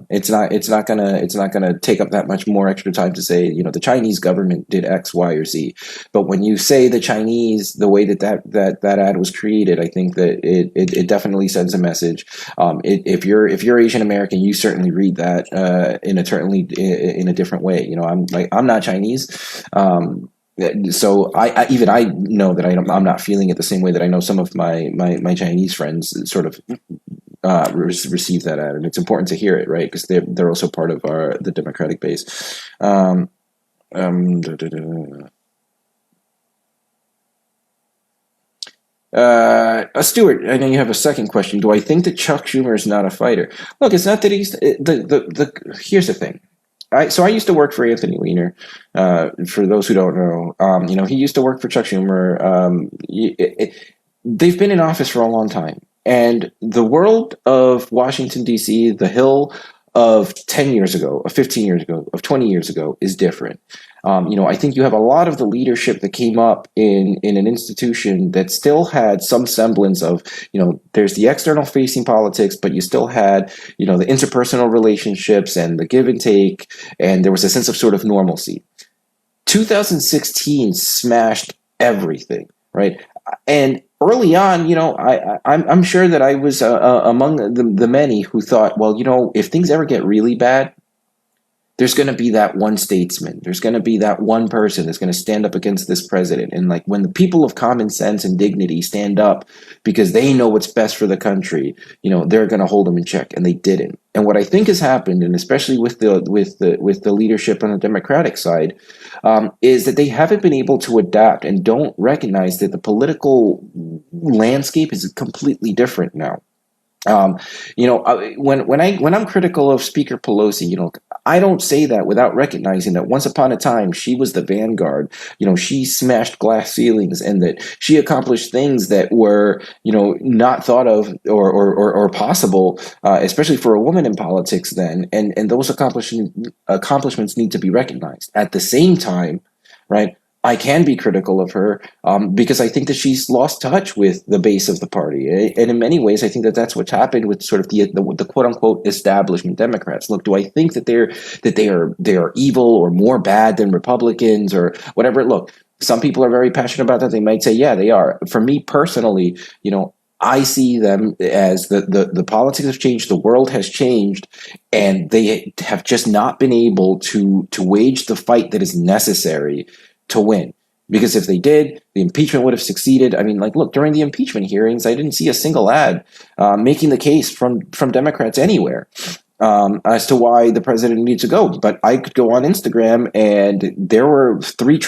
It's not gonna take up that much more extra time to say the Chinese government did X, Y, or Z. But when you say the Chinese, the way that ad was created, I think that it definitely sends a message. If you're Asian American, you certainly read that in a different way. I'm not Chinese. So I know that I'm not feeling it the same way that I know some of my Chinese friends sort of receive that ad, and it's important to hear it, right? Because they're also part of the Democratic base. Stuart, I know you have a second question. Do I think that Chuck Schumer is not a fighter? Look, it's not that he's here's the thing. I used to work for Anthony Weiner. For those who don't know, he used to work for Chuck Schumer. They've been in office for a long time, and the world of Washington D.C., the Hill of 10 years ago, of 15 years ago, of 20 years ago, is different. I think you have a lot of the leadership that came up in an institution that still had some semblance of, there's the external facing politics, but you still had, the interpersonal relationships and the give and take, and there was a sense of sort of normalcy. 2016 smashed everything, right? And early on, I'm sure that I was among the many who thought, well, if things ever get really bad, there's going to be that one statesman. There's going to be that one person that's going to stand up against this president. And like when the people of common sense and dignity stand up because they know what's best for the country, they're going to hold them in check, and they didn't. And what I think has happened, and especially with the leadership on the Democratic side, is that they haven't been able to adapt and don't recognize that the political landscape is completely different now. When I'm critical of Speaker Pelosi, I don't say that without recognizing that once upon a time she was the vanguard. She smashed glass ceilings, and that she accomplished things that were, not thought of or possible, especially for a woman in politics then. And those accomplishments need to be recognized. At the same time, right, I can be critical of her because I think that she's lost touch with the base of the party, and in many ways, I think that that's what's happened with sort of the quote unquote establishment Democrats. Look, do I think that they are evil or more bad than Republicans or whatever? Look, some people are very passionate about that. They might say, yeah, they are. For me personally, I see them as the politics have changed, the world has changed, and they have just not been able to wage the fight that is necessary to win. Because if they did, the impeachment would have succeeded. I mean, like, look, during the impeachment hearings, I didn't see a single ad making the case from Democrats anywhere as to why the president needs to go. But I could go on Instagram, and there were three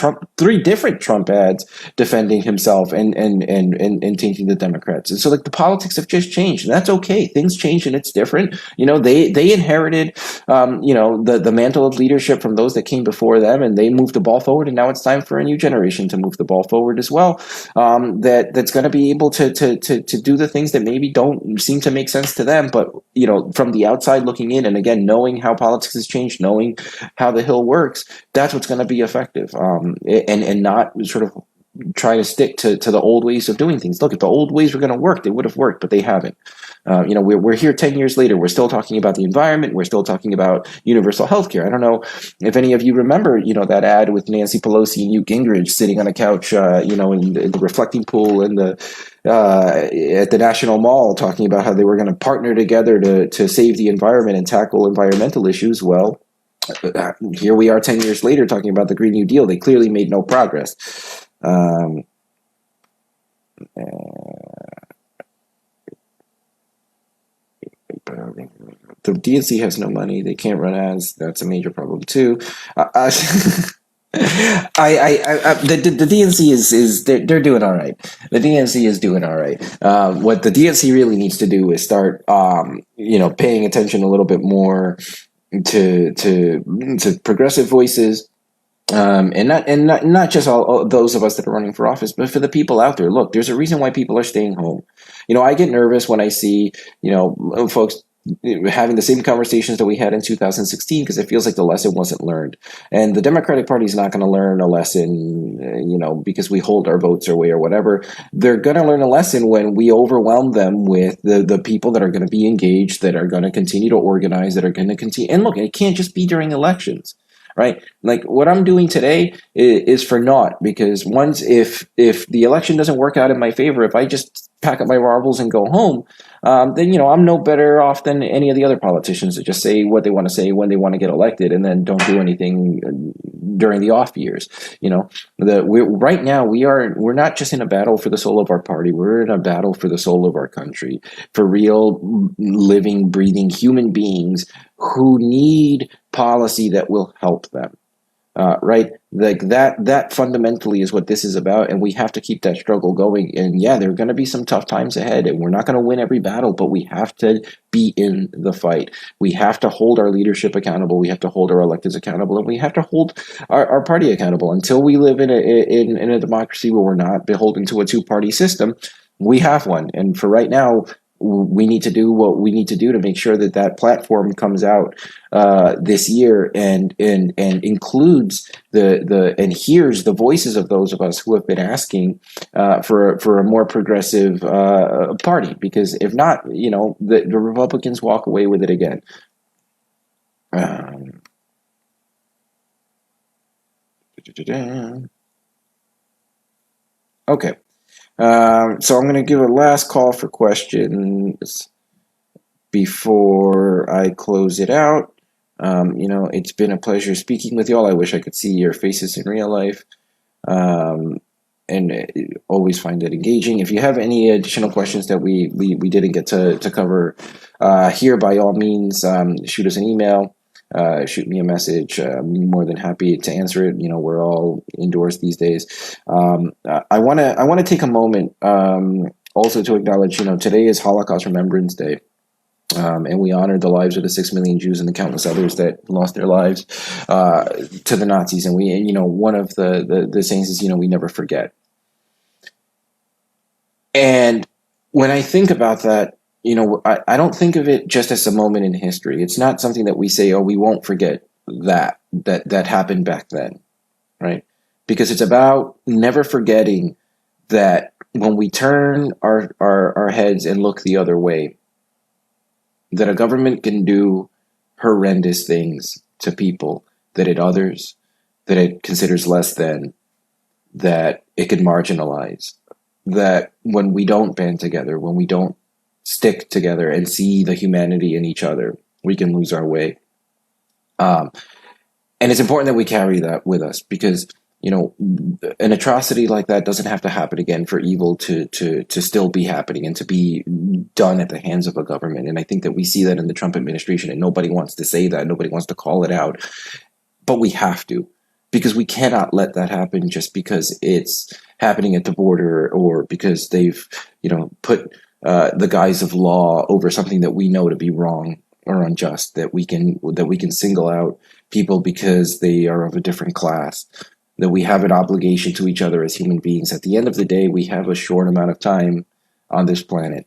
different Trump ads defending himself and tainting the Democrats. And so, like, the politics have just changed, and that's okay. Things change, and it's different. You know, they inherited, the mantle of leadership from those that came before them, and they moved the ball forward. And now it's time for a new generation to move the ball forward as well. That's going to be able to do the things that maybe don't seem to make sense to them, but from the outside looking in, and again, knowing how politics has changed, knowing how the Hill works, that's what's going to be effective, and not sort of try to stick to the old ways of doing things. Look, if the old ways were going to work, they would have worked, but they haven't. We're here 10 years later. We're still talking about the environment. We're still talking about universal health care. I don't know if any of you remember, that ad with Nancy Pelosi and Newt Gingrich sitting on a couch, in the reflecting pool and at the National Mall, talking about how they were going to partner together to save the environment and tackle environmental issues. Well, here we are 10 years later talking about the Green New Deal. They clearly made no progress. The DNC has no money. They can't run ads. That's a major problem too. The DNC is they're doing all right. The DNC is doing all right. What the DNC really needs to do is start, paying attention a little bit more to progressive voices. And not just all those of us that are running for office, but for the people out there. Look, there's a reason why people are staying home. I get nervous when I see, folks having the same conversations that we had in 2016, because it feels like the lesson wasn't learned. And the Democratic Party is not going to learn a lesson, because we hold our votes our way or whatever. They're going to learn a lesson when we overwhelm them with the people that are going to be engaged, that are going to continue to organize, that are going to continue. And look, it can't just be during elections. Right? Like, what I'm doing today is for naught, because if the election doesn't work out in my favor, if I just pack up my marbles and go home, then I'm no better off than any of the other politicians that just say what they want to say when they want to get elected and then don't do anything during the off years. Right now we're not just in a battle for the soul of our party. We're in a battle for the soul of our country, for real living, breathing human beings who need policy that will help them. Right? Like that fundamentally is what this is about, and we have to keep that struggle going. And yeah, there are going to be some tough times ahead, and we're not going to win every battle, but we have to be in the fight. We have to hold our leadership accountable. We have to hold our electeds accountable, and we have to hold our party accountable. Until we live in a democracy where we're not beholden to a two-party system, we have one. And for right now, we need to do what we need to do to make sure that platform comes out this year and includes and hears the voices of those of us who have been asking for a more progressive party. Because if not, the Republicans walk away with it again. Okay. So I'm going to give a last call for questions before I close it out. It's been a pleasure speaking with y'all. I wish I could see your faces in real life. And always find it engaging. If you have any additional questions that we didn't get to cover here, by all means, shoot us an email. Shoot me a message. I'm more than happy to answer it. We're all indoors these days. I want to take a moment also to acknowledge, today is Holocaust Remembrance Day. And we honor the lives of the 6 million Jews and the countless others that lost their lives to the Nazis. And one of the sayings is, we never forget. And when I think about that, I don't think of it just as a moment in history. It's not something that we say, oh, we won't forget that happened back then, right? Because it's about never forgetting that when we turn our heads and look the other way, that a government can do horrendous things to people that it others, that it considers less than, that it could marginalize. that when we don't band together, when we don't stick together and see the humanity in each other, we can lose our way. And it's important that we carry that with us, because an atrocity like that doesn't have to happen again for evil to still be happening and to be done at the hands of a government. And I think that we see that in the Trump administration, and nobody wants to say that, nobody wants to call it out, but we have to, because we cannot let that happen just because it's happening at the border, or because they've put the guise of law over something that we know to be wrong or unjust, that we can single out people because they are of a different class, that we have an obligation to each other as human beings. At the end of the day, we have a short amount of time on this planet.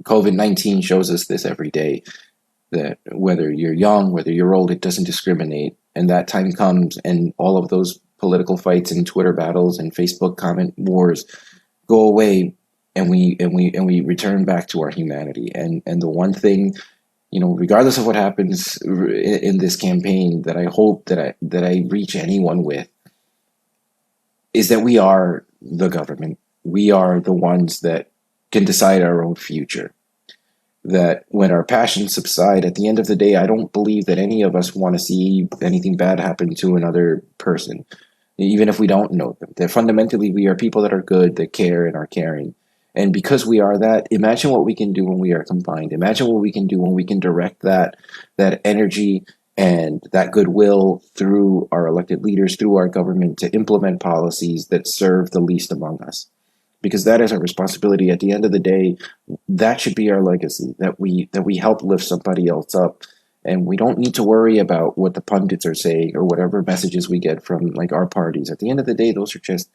COVID-19 shows us this every day, that whether you're young, whether you're old, it doesn't discriminate. And that time comes, and all of those political fights and Twitter battles and Facebook comment wars go away, and we return back to our humanity. And the one thing, regardless of what happens in this campaign, that I hope that I reach anyone with, is that we are the government. We are the ones that can decide our own future. That when our passions subside, at the end of the day, I don't believe that any of us want to see anything bad happen to another person, even if we don't know them. That fundamentally we are people that are good, that care, and are caring. And because we are that, imagine what we can do when we are combined. Imagine what we can do when we can direct that energy and that goodwill through our elected leaders, through our government, to implement policies that serve the least among us. Because that is our responsibility. At the end of the day, that should be our legacy, that we help lift somebody else up. And we don't need to worry about what the pundits are saying or whatever messages we get from our parties. At the end of the day, those are just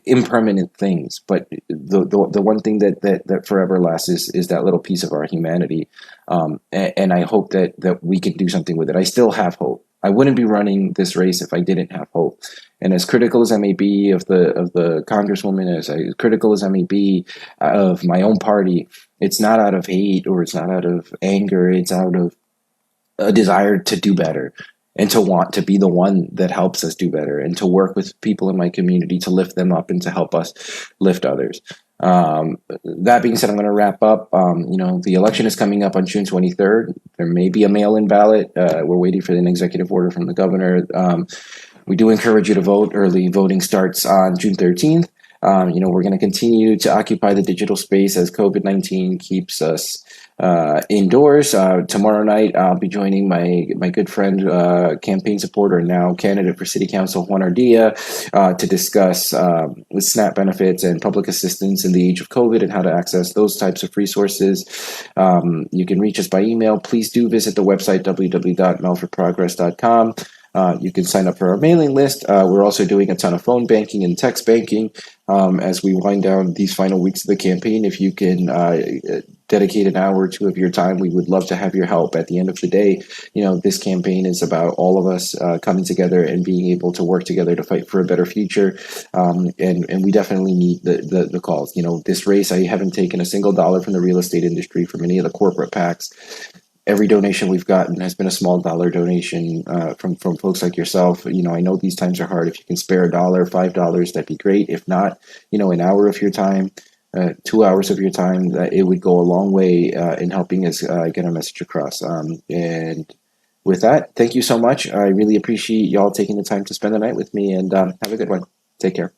impermanent things. But the one thing that forever lasts is that little piece of our humanity. And I hope that we can do something with it. I still have hope. I wouldn't be running this race if I didn't have hope. And as critical as I may be of the congresswoman, as critical as I may be of my own party, it's not out of hate or it's not out of anger. It's out of a desire to do better, and to want to be the one that helps us do better, and to work with people in my community to lift them up and to help us lift others. That being said, I'm going to wrap up. The election is coming up on June 23rd. There may be a mail-in ballot. We're waiting for an executive order from the governor. We do encourage you to vote. Early voting starts on June 13th. We're going to continue to occupy the digital space as COVID-19 keeps us indoors. Tomorrow night, I'll be joining my good friend, campaign supporter, now candidate for City Council, Juan Ardilla, to discuss SNAP benefits and public assistance in the age of COVID and how to access those types of resources. You can reach us by email. Please do visit the website, www.melforprogress.com. You can sign up for our mailing list. We're also doing a ton of phone banking and text banking as we wind down these final weeks of the campaign. If you can dedicate an hour or two of your time, we would love to have your help. At the end of the day, this campaign is about all of us coming together and being able to work together to fight for a better future. And we definitely need the calls. This race, I haven't taken a single dollar from the real estate industry, from any of the corporate PACs. Every donation we've gotten has been a small dollar donation from folks like yourself. I know these times are hard. If you can spare $1, $5, that'd be great. If not, an hour of your time, 2 hours of your time, it would go a long way in helping us get our message across. And with that, thank you so much. I really appreciate y'all taking the time to spend the night with me, and have a good one. Take care.